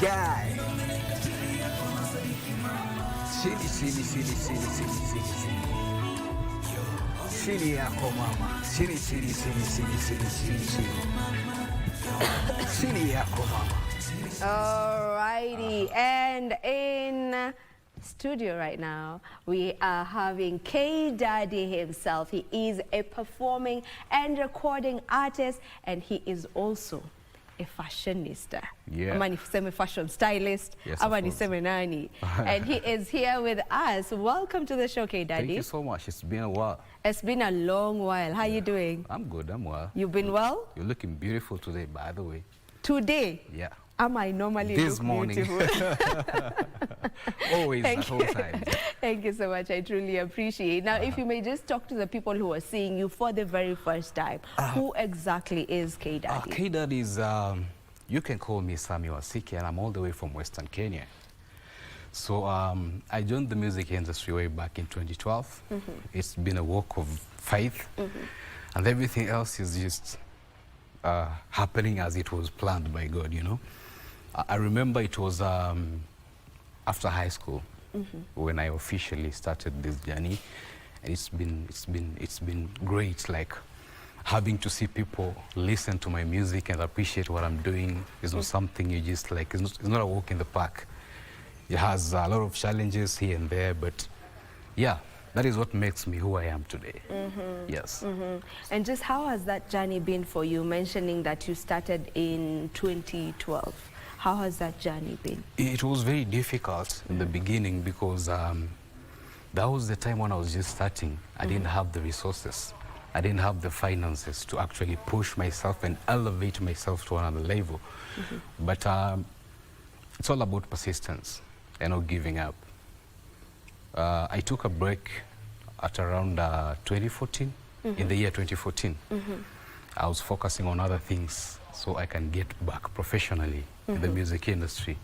guy. Chini yako mama. Chini. Chini yako mama. Alrighty, and in studio right now we are having K Daddy himself. He is a performing and recording artist, and he is also a fashionista. Yeah. Ama niseme fashion stylist. Yes, ama niseme nani. And he is here with us. Welcome to the show, K Daddy. Thank you so much. It's been a while. It's been a long while. How you doing? I'm good. I'm well. You've been well? You're looking beautiful today, by the way. Today? Yeah. Am I normally this look morning? beautiful? Always at all times. Thank you so much. I truly appreciate it. Now, if you may just talk to the people who are seeing you for the very first time, who exactly is K Daddy? K Daddy is, you can call me Samuel Asiki, and I'm all the way from Western Kenya. So I joined the music industry way back in 2012. It's been a walk of faith, and everything else is just happening as it was planned by God, you know. I remember it was after high school when I officially started this journey, and it's been great. Like having to see people listen to my music and appreciate what I'm doing is not something you just like. It's not a walk in the park. It has a lot of challenges here and there, but yeah, that is what makes me who I am today. Yes. And just how has that journey been for you, mentioning that you started in 2012? How has that journey been? It was very difficult in the beginning because that was the time when I was just starting. I didn't have the resources. I didn't have the finances to actually push myself and elevate myself to another level. But it's all about persistence and not giving up. I took a break at around 2014, in the year 2014. I was focusing on other things so I can get back professionally in the music industry.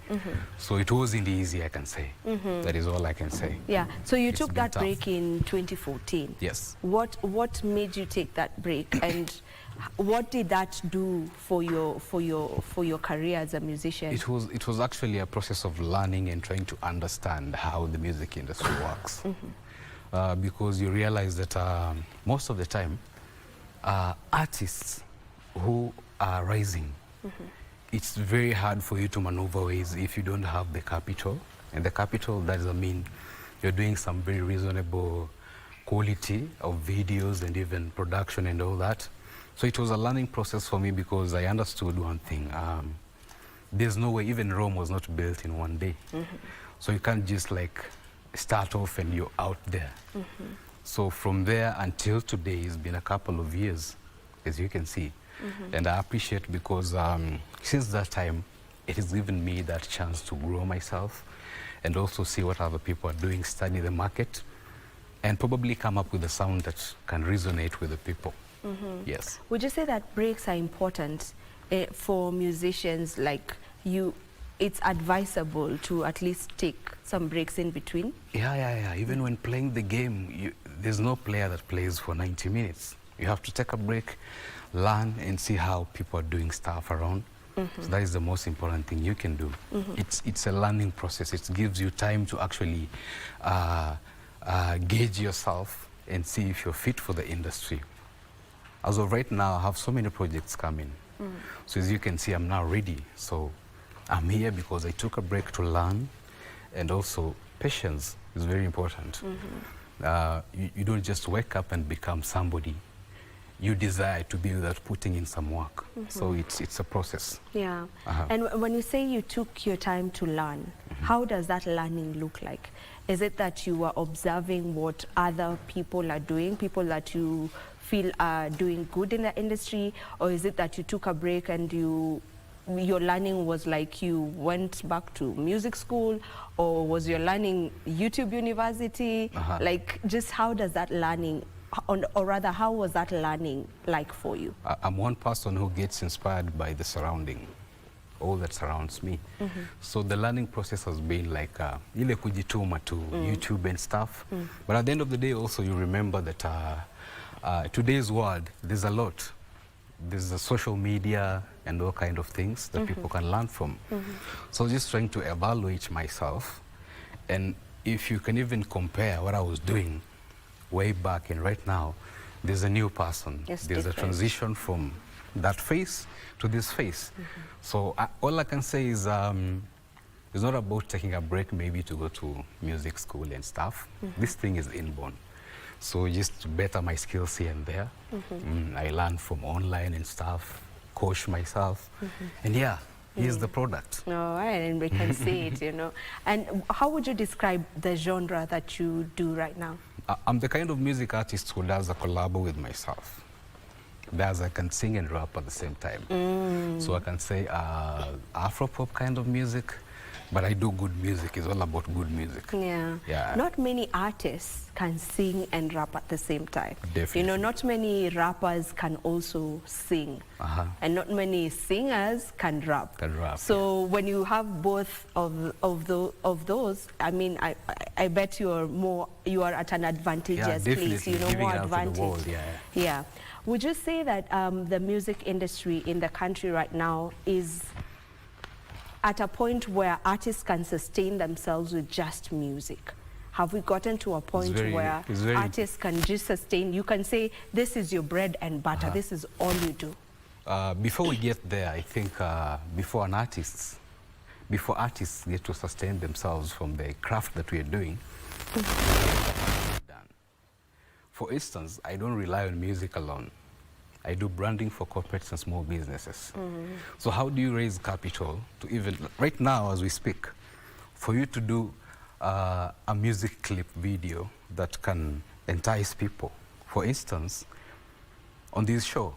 So it wasn't easy, I can say. That is all I can say. Yeah, so you It's took been that tough. break in 2014. Yes. What made you take that break, and what did that do for your career as a musician? It was actually a process of learning and trying to understand how the music industry works. Because you realize that most of the time, artists who are rising, it's very hard for you to maneuver ways if you don't have the capital. And the capital, that doesn't mean you're doing some very reasonable quality of videos and even production and all that. So it was a learning process for me because I understood one thing. There's no way, even Rome was not built in one day. So you can't just like start off and you're out there. So from there until today, it's been a couple of years, as you can see. And I appreciate because since that time, it has given me that chance to grow myself and also see what other people are doing, study the market, and probably come up with a sound that can resonate with the people. Yes. Would you say that breaks are important for musicians like you? It's advisable to at least take some breaks in between? Yeah. Even when playing the game, there's no player that plays for 90 minutes. You have to take a break, learn, and see how people are doing stuff around. So that is the most important thing you can do. It's a learning process. It gives you time to actually gauge yourself and see if you're fit for the industry. As of right now, I have so many projects coming. So as you can see, I'm now ready. So I'm here because I took a break to learn, and also patience is very important. You don't just wake up and become somebody. You desire to be without putting in some work. So it's a process. Yeah. And when you say you took your time to learn, how does that learning look like? Is it that you are observing what other people are doing, people that you feel are doing good in the industry, or is it that you took a break and your learning was like you went back to music school, or was your learning YouTube University? Like, just how does that learning, or rather, how was that learning like for you? I'm one person who gets inspired by the surrounding, all that surrounds me. So the learning process has been like ile kujituma to YouTube and stuff. But at the end of the day, also you remember that today's world, there's a lot. there's the social media and all kind of things that people can learn from. So just trying to evaluate myself, and if you can even compare what I was doing way back and right now, there's a new person. Yes, there's a transition from that face to this face. So all I can say is it's not about taking a break maybe to go to music school and stuff. This thing is inborn. So just to better my skills here and there. I learn from online and stuff, coach myself. And yeah, here's the product. Oh, and we can see it, you know. And how would you describe the genre that you do right now? I'm the kind of music artist who does a collab with myself. That's I can sing and rap at the same time. So I can say Afro-pop kind of music, but I do good music. It's all about good music. Yeah. Not many artists can sing and rap at the same time. Definitely. You know, not many rappers can also sing. And not many singers can rap. So when you have both of those, I mean, I bet you are at an advantageous place, you know, more advantage. Yeah. Would you say that the music industry in the country right now is at a point where artists can sustain themselves with just music? Have we gotten to a point where artists can just sustain, you can say, this is your bread and butter, this is all you do? Before we get there, I think before artists get to sustain themselves from the craft that we are doing, for instance, I don't rely on music alone. I do branding for corporates and small businesses. So how do you raise capital to even, right now as we speak, for you to do a music clip video that can entice people? For instance, on this show,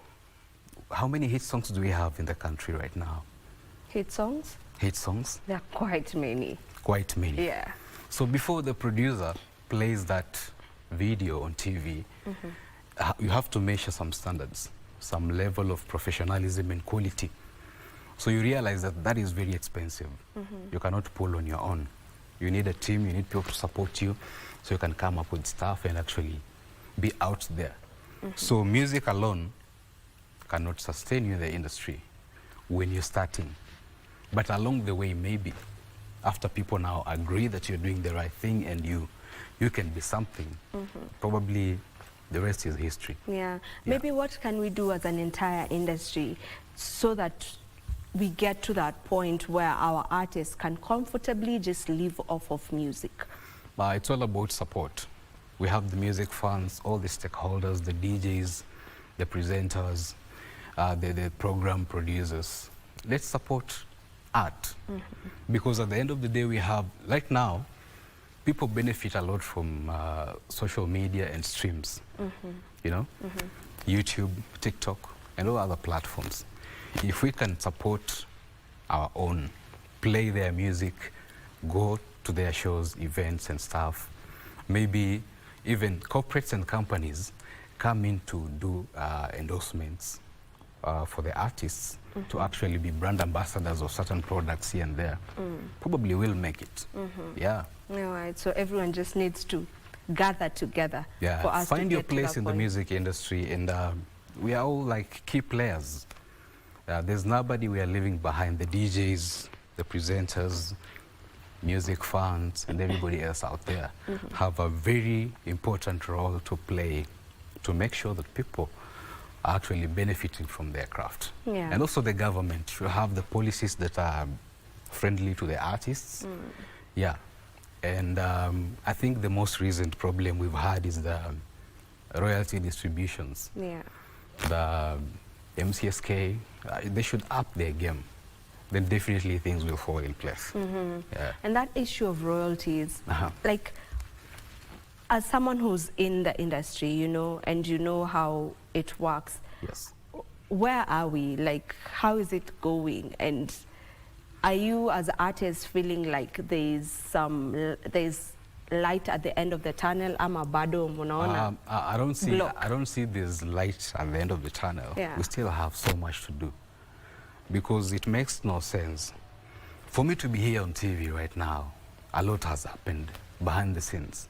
how many hit songs do we have in the country right now? Hit songs? Hit songs? There are quite many. Quite many. Yeah. So before the producer plays that video on TV, you have to measure some standards, some level of professionalism and quality. So you realize that that is very expensive. You cannot pull on your own. You need a team, you need people to support you, so you can come up with stuff and actually be out there. So music alone cannot sustain you in the industry when you're starting. But along the way, maybe, after people now agree that you're doing the right thing and you can be something, probably the rest is history. Yeah. Maybe what can we do as an entire industry so that we get to that point where our artists can comfortably just live off of music? It's all about support. We have the music fans, all the stakeholders, the DJs, the presenters, the program producers. Let's support art. Because at the end of the day, we have, right now, people benefit a lot from social media and streams, you know, YouTube, TikTok, and all other platforms. If we can support our own, play their music, go to their shows, events and stuff, maybe even corporates and companies come in to do endorsements for the artists to actually be brand ambassadors of certain products here and there, probably will make it. Yeah. All right, so everyone just needs to gather together for us find to your get to place that in the point. music industry, and we are all like key players. There's nobody we are leaving behind. The DJs, the presenters, music fans, and everybody else out there have a very important role to play to make sure that people are actually benefiting from their craft. And also the government should have the policies that are friendly to the artists. And I think the most recent problem we've had is the royalty distributions. The MCSK, they should up their game. Then definitely things will fall in place. And that issue of royalties, like, as someone who's in the industry, you know, and you know how it works, where are we? Like, how is it going? And are you as artists feeling like there's light at the end of the tunnel? I don't see this light at the end of the tunnel. We still have so much to do, because it makes no sense for me to be here on TV right now. A lot has happened behind the scenes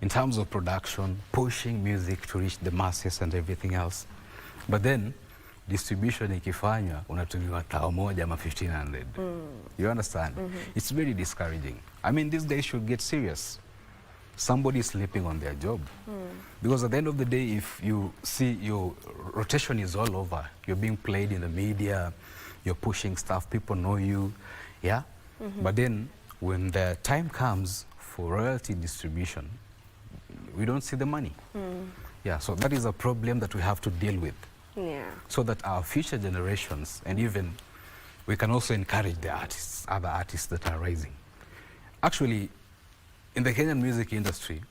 in terms of production, pushing music to reach the masses and everything else. But then distribution ikifanywa unatumiwa tao moja ama 1500. You understand? It's very discouraging. I mean, these guys should get serious. Somebody is sleeping on their job. Because at the end of the day, if you see your rotation is all over, you're being played in the media, you're pushing stuff, people know you, yeah? But then when the time comes for royalty distribution, we don't see the money. Yeah, so that is a problem that we have to deal with. Yeah. So that our future generations, and even we can also encourage the artists, other artists that are rising. Actually, in the Kenyan music industry,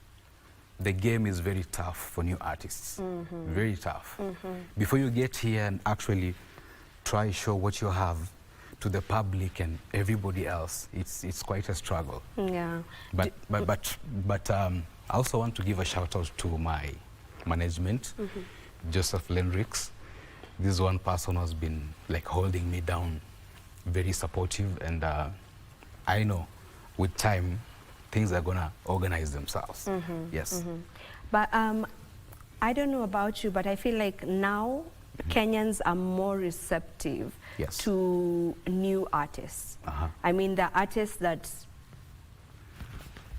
the game is very tough for new artists. Very tough. Before you get here and actually try show what you have to the public and everybody else, it's quite a struggle. Yeah. But I also want to give a shout out to my management, Joseph Lenrix. This is one person who has been like holding me down, very supportive, and I know with time things are gonna organize themselves. Yes. But I don't know about you, but I feel like now Kenyans are more receptive to new artists. I mean, the artists that,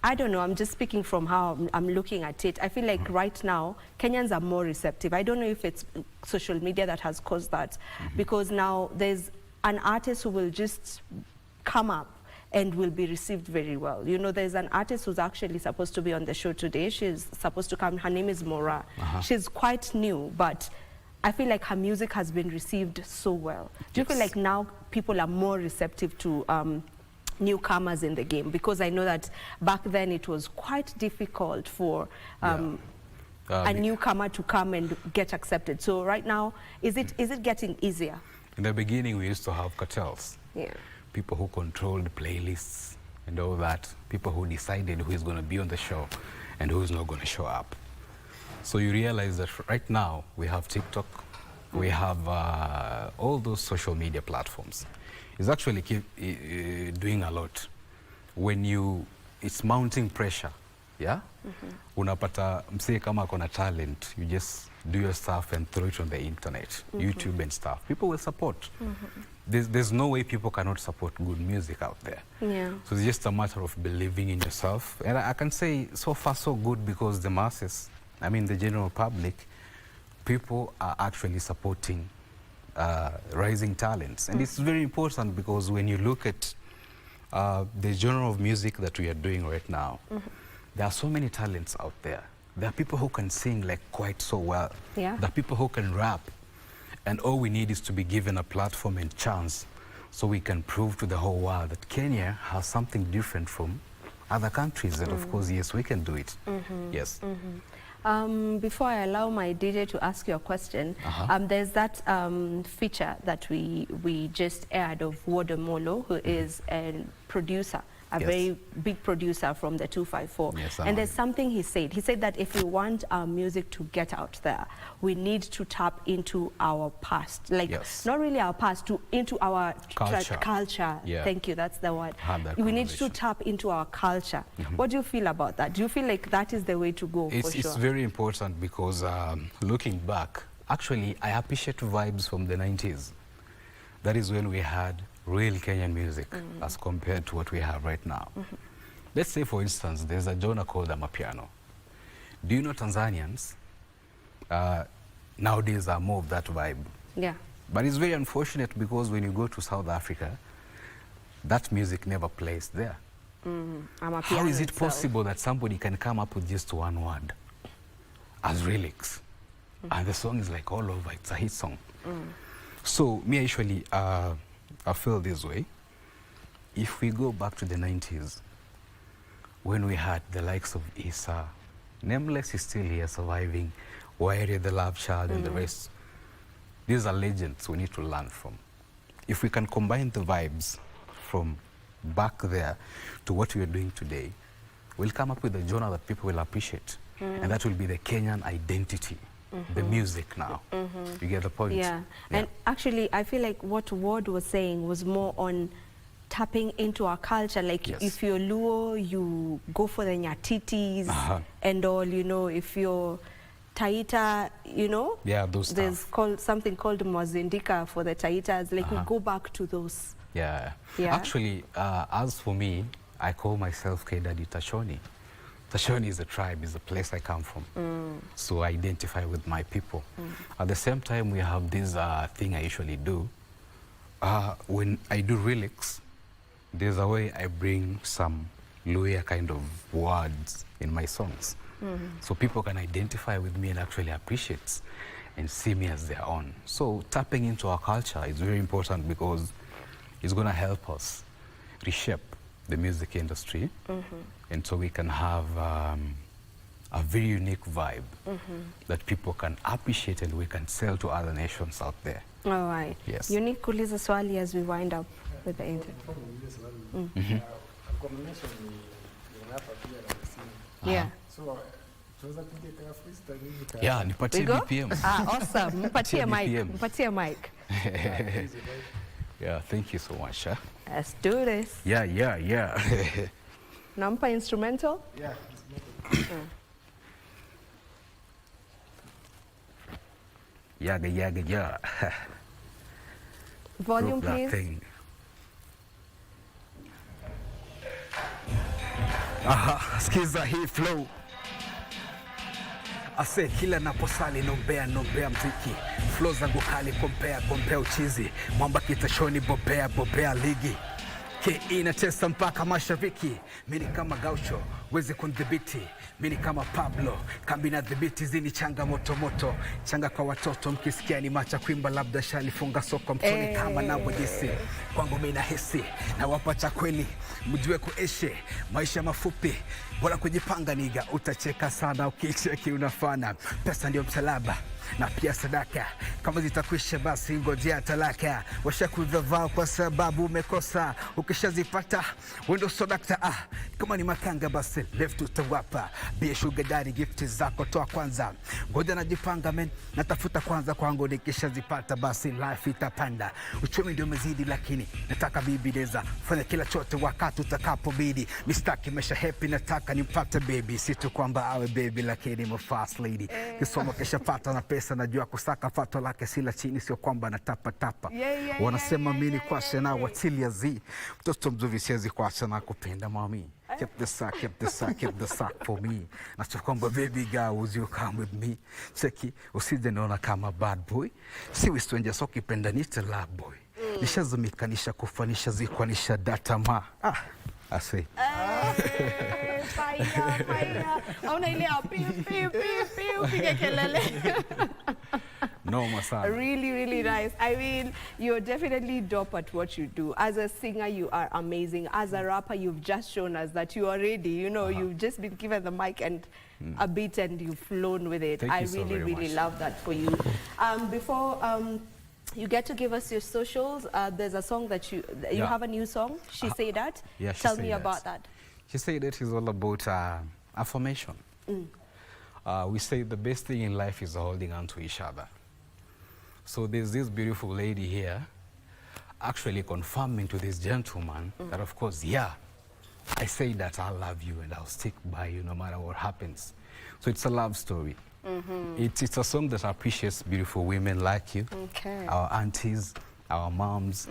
I don't know, I'm just speaking from how I'm looking at it. I feel like right now, Kenyans are more receptive. I don't know if it's social media that has caused that, because now there's an artist who will just come up and will be received very well. You know, there's an artist who's actually supposed to be on the show today. She's supposed to come, her name is Mora. She's quite new, but I feel like her music has been received so well. Do you feel like now people are more receptive to newcomers in the game? Because I know that back then it was quite difficult for a newcomer to come and get accepted. So right now, is it getting easier? In the beginning, we used to have cartels. Yeah. People who controlled playlists and all that. People who decided who is going to be on the show and who is not going to show up. So you realize that right now we have TikTok, we have all those social media platforms. It's actually doing a lot. When it's mounting pressure, yeah? Unapata msee kama akona talent, you just do your stuff and throw it on the internet, YouTube and stuff. People will support. There's no way people cannot support good music out there. Yeah. So it's just a matter of believing in yourself. And I can say so far so good, because the masses, I mean the general public, people are actually supporting rising talents. And it's very important, because when you look at the genre of music that we are doing right now, there are so many talents out there. There are people who can sing like quite so well. Yeah. There are people who can rap. And all we need is to be given a platform and chance, so we can prove to the whole world that Kenya has something different from other countries. And of course, yes, we can do it. Yes. Before I allow my DJ to ask you a question, there's that feature that we just aired of Wodomolo, who is a producer, a very big producer from the 254. Yes, and there's something he said. He said that if we want our music to get out there, we need to tap into our past. Like, not really our past, into our culture. Yeah. Thank you, that's the word. We need to tap into our culture. What do you feel about that? Do you feel like that is the way to go? It's very important, because looking back, actually, I appreciate vibes from the 90s. That is when we had real Kenyan music as compared to what we have right now. Let's say, for instance, there's a genre called Amapiano. Do you know Tanzanians nowadays are more of that vibe? Yeah. But it's very unfortunate, because when you go to South Africa, that music never plays there. How is it possible that somebody can come up with just one word as lyrics, and the song is like all over, it's a hit song? So me, actually, I feel this way. If we go back to the 90s, when we had the likes of Issa, Nameless is still here surviving, Wairi the Love Child, and the rest. These are legends we need to learn from. If we can combine the vibes from back there to what we are doing today, we'll come up with a genre that people will appreciate. And that will be the Kenyan identity. The music now. You get the point? Yeah. And actually, I feel like what Ward was saying was more on tapping into our culture. Like, if you're Luo, you go for the nyatitis and all, you know, if you're Taita, you know? Yeah, those stuff. There's something called Mozindika for the Taitas. Like we go back to those. Yeah. Yeah. Actually, as for me, I call myself K-Daddy Tashoni. Tashoni is a tribe, is a place I come from. So I identify with my people. At the same time, we have this thing I usually do. When I do relics, there's a way I bring some Luya kind of words in my songs. So people can identify with me and actually appreciate and see me as their own. So tapping into our culture is very important because it's going to help us reshape the music industry. And so we can have a very unique vibe that people can appreciate and we can sell to other nations out there. All right. Yes. Unique kuuliza swali as we wind up with the interview. Yeah. Yeah, nipatie We go? BPM. Awesome. Mpatie mic. BPM. Mpatie mic. Yeah, thank you so much. Let's do this. Yeah. Nampa instrumental? Yeah. Yeah. Volume, Group that please. thing. Skiza hii flow. Ase kila naposali nombea mziki. Flow zangu kali kompea uchizi. Mwamba kitashoni bobea ligi. Ke inatesa mpaka mashariki. Mini kama Gaucho, wezi kundhibiti. Mini kama Pablo, kambi na dhibiti zini changa moto. Changa kwa watoto mkisikia ni macha kuimba labda shalifunga soko mtoni kama navyojisi. Kwangu mimi nahisi na wapata kweli mjue kuishi maisha mafupi. Bora kujipanga niga, utacheka sana ukicheki unafana. Pesa ndio msalaba na pia sadaka, kama zitakwisha basi ngojea talaka. Washakudhavaa kwa sababu umekosa, ukishazipata wendo sodakta. Kama ni makanga basi left utawapa. Be sugar daddy, gift zako toa kwanza. Ngoja najipanga men, natafuta kwanza kwangu, nikishazipata basi life itapanda. Uchumi ndio mezidi lakini nataka bibideza, fanya kila chote wakati utakapobidi. Mistaki mesha happy, nataka nimpate baby, si tu kwamba awe baby lakini mo fast lady. Kisoma kesha pata na pesa, najua kusaka fato lake sila chini, sio kwamba natapa. Wanasema mimi kwashe na watilia zi. Mtoto mzuri siwezi kwashe na kupenda mami. Keep the sack for me. Na sio kwamba baby girl would you come with me. Cheki usije niona kama bad boy. Si stranger so kipenda nite love boy. Nishazumika nishakufanisha zikwanisha data ma. Ase. Fire. Auna ile piu piga kelele. No, Masana. Really nice. I mean, you're definitely dope at what you do. As a singer, you are amazing. As a rapper, you've just shown us that you are ready. You know, you've just been given the mic and a beat and you've flown with it. Thank I you so very really much. love that for you. Before you get to give us your socials, there's a song that you have a new song. She Say That. Yeah, She Tell Say me That. about that. She Say That is all about affirmation. We say the best thing in life is holding on to each other. So there's this beautiful lady here actually confirming to this gentleman that, of course, I say that I love you and I'll stick by you no matter what happens. So it's a love story. It's a song that appreciates beautiful women like you, our aunties, our moms,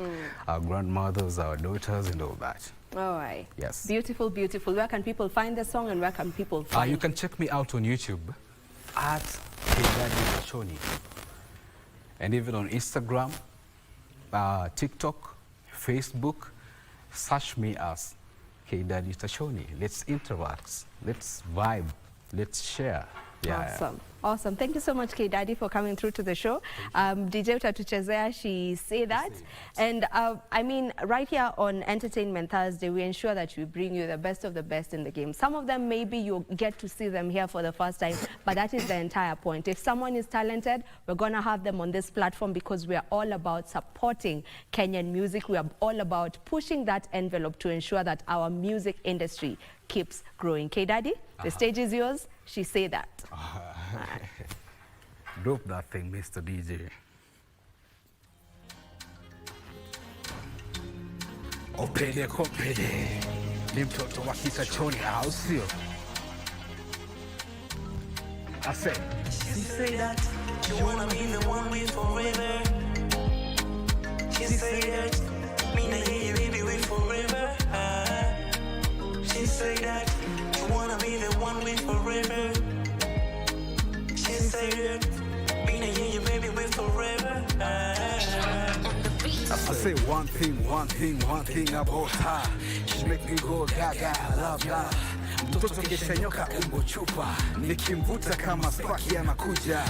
our grandmothers, our daughters, and all that. All right. Yes. Beautiful. Where can people find the song and where can people find You can check me out on YouTube at K-Daddy Tashoni. And even on Instagram, TikTok, Facebook, search me as K-Daddy Tashoni. Let's interact, let's vibe, let's share. Awesome. Thank you so much, K-Daddy, for coming through to the show. DJ Utatuchezea, She Say That. And I mean, right here on Entertainment Thursday, we ensure that we bring you the best of the best in the game. Some of them, maybe you'll get to see them here for the first time, but that is the entire point. If someone is talented, we're going to have them on this platform because we are all about supporting Kenyan music. We are all about pushing that envelope to ensure that our music industry keeps growing. K-Daddy, the stage is yours. She Say That. Drop that thing, Mr. DJ. Opede ni mtoto wa Kitachoni, au sio? I say, she say that you wanna be the one with forever. She say that me and you baby with forever. She say that you wanna be the one with forever. She say that me and you baby with forever. I say one thing about her. She make me go gaga, love love. Mtoto kesha nyoka umbo chupa, nikimvuta kama spaki anakuja.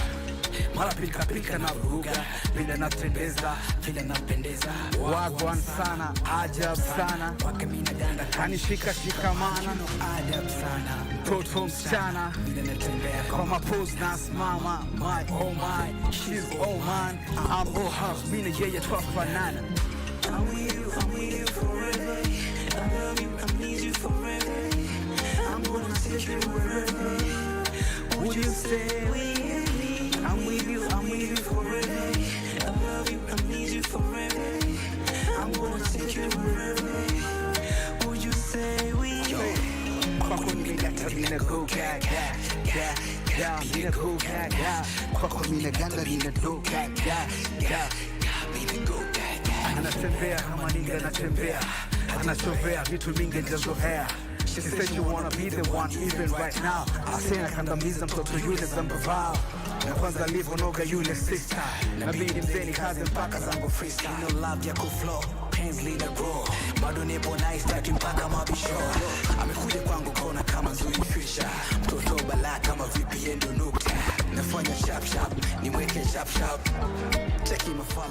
Mara pika pika na vuruga, vile natendeza, vile napendeza. Wagwan sana, ajab sana, wake mina danda kanishika shikamana. Ajab sana, mtoto msichana, vile natembea kwa mapose na smama. My oh my, she's oh man, I'm oh her, mina yeye twafanana. I'm with you forever. I love you, I need you forever. I'm gonna take you wherever. Would you stay with me? I'm with you forever. I love you, I need you forever. I'm gonna take you wherever. Would you stay with me? Kwako nimegata mina go gaga, mina go gaga. Kwako mina ganda mina go gaga, mina go gaga. Anatembea kama ninga anatembea, anachovea vitu mingi njazoea. She said you wanna be the one even right now. I say nakandamiza mtoto yule zambavao. Na kwanza livo noga yule sister. Nabidi mzeni kazi mpaka zangu freestyle. No love ya kuflow, pains lead a grow. Bado nipo nice taki mpaka mabisho. Amekuja kwangu kona kama Zui Fisher. Mtoto bala kama VPN do nukta. Nafanya sharp sharp, nimweke sharp sharp. Cheki mafanya